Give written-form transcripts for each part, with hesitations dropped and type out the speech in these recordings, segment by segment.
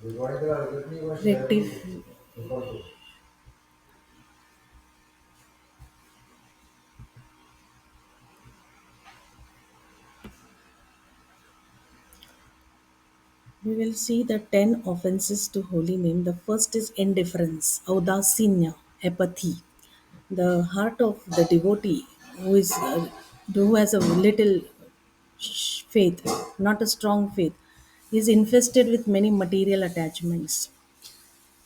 Rectif- we will see the 10 offenses to holy name. The first is indifference, audacina, apathy. The heart of the devotee who has a little faith, not a strong faith, is infested with many material attachments.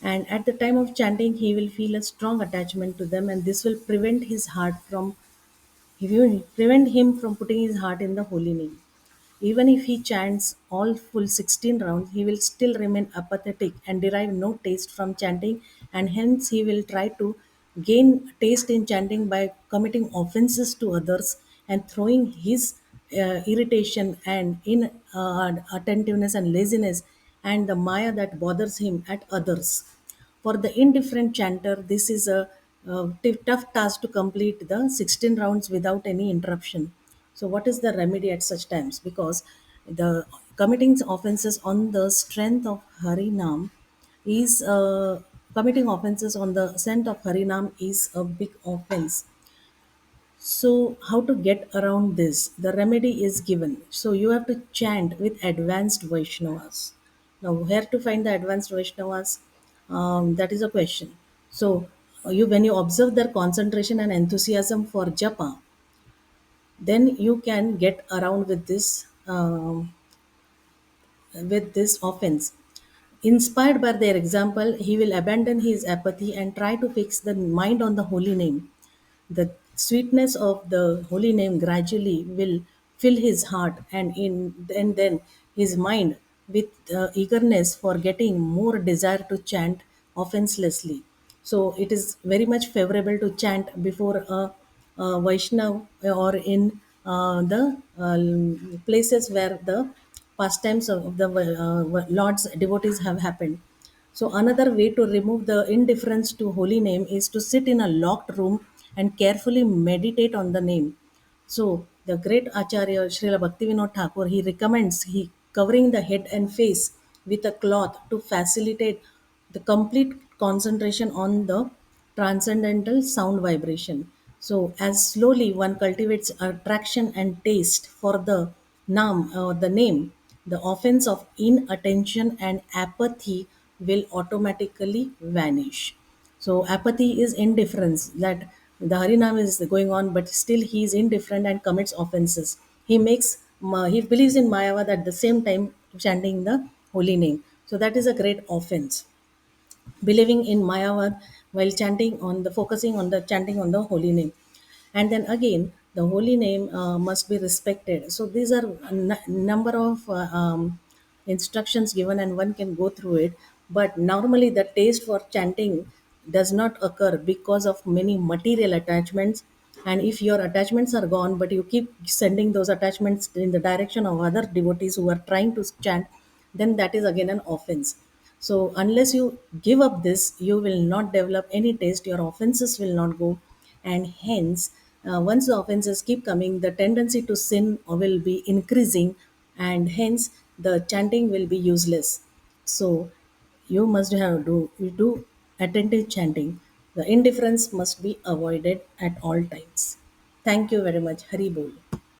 And at the time of chanting, he will feel a strong attachment to them, and this will prevent his heart from he will prevent him from putting his heart in the holy name. Even if he chants all full 16 rounds, he will still remain apathetic and derive no taste from chanting, and hence he will try to gain taste in chanting by committing offenses to others and throwing his irritation and inattentiveness and laziness and the maya that bothers him at others. For the indifferent chanter, this is a tough task to complete the 16 rounds without any interruption. So, what is the remedy at such times? Because the committing offenses on the strength of Harinam is committing offenses on the scent of Harinam is a big offense. So, how to get around this? The remedy is given. So, you have to chant with advanced Vaishnavas. Now, where to find the advanced Vaishnavas? That is a question. So, when you observe their concentration and enthusiasm for japa, then you can get around with this offense. Inspired by their example, he will abandon his apathy and try to fix the mind on the holy name. The sweetness of the holy name gradually will fill his heart and then his mind with eagerness for getting more desire to chant offenselessly. So it is very much favorable to chant before a Vaishnav or in the places where the pastimes of the Lord's devotees have happened. So another way to remove the indifference to holy name is to sit in a locked room and carefully meditate on the name. So the great Acharya Srila Bhaktivinoda Thakur, he recommends he covering the head and face with a cloth to facilitate the complete concentration on the transcendental sound vibration. So as slowly one cultivates attraction and taste for the name, the offense of inattention and apathy will automatically vanish. So apathy is indifference that the Harinam is going on, but still he is indifferent and commits offenses. He believes in Mayavad at the same time chanting the holy name. So that is a great offense. Believing in Mayavad while chanting on the focusing on the chanting on the holy name. And then again, the holy name must be respected. So these are a number of instructions given, and one can go through it. But normally, the taste for chanting does not occur because of many material attachments. And if your attachments are gone, but you keep sending those attachments in the direction of other devotees who are trying to chant, then that is again an offense. So, unless you give up this, you will not develop any taste, your offenses will not go, and hence, once the offenses keep coming, the tendency to sin will be increasing, and hence, the chanting will be useless. So, you do attentive chanting. The indifference must be avoided at all times. Thank you very much. Hari Bol.